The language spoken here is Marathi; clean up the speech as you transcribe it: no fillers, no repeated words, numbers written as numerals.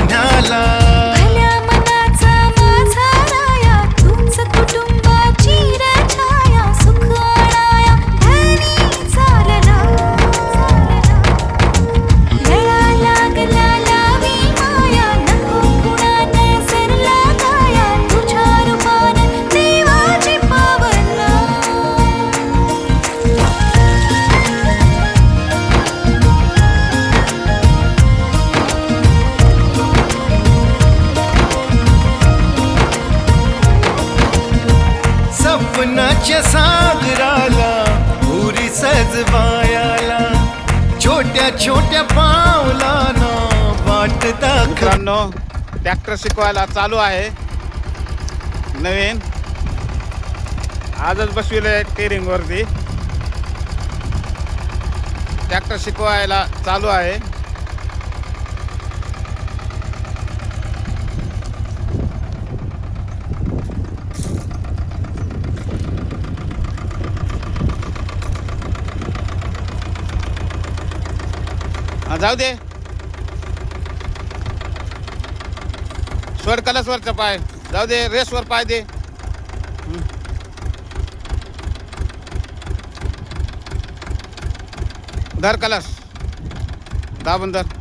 पुण्याला. भल्या मनाचा माझा राया, तूच कुटुंबाची रछाया, सुख आणाया धनी चालला. लळा लागला लावी माया, नको कुणाने सरला गाया, तुझ्या रूपाने देवाची पावला. स्वप्नाच्या सागराला पुरी सजवायाला, छोट्या छोट्या पावलाना वाट दाखव. मित्रांनो, ट्रॅक्टर शिकवायला चालू आहे. नवीन आजच बसविले टेरिंग वरती. ट्रॅक्टर शिकवायला चालू आहे. जाऊ दे, सोड कलसवरचा पाय, जाऊ दे, रेसवर पाय दे. धर कलस, दाबून धर.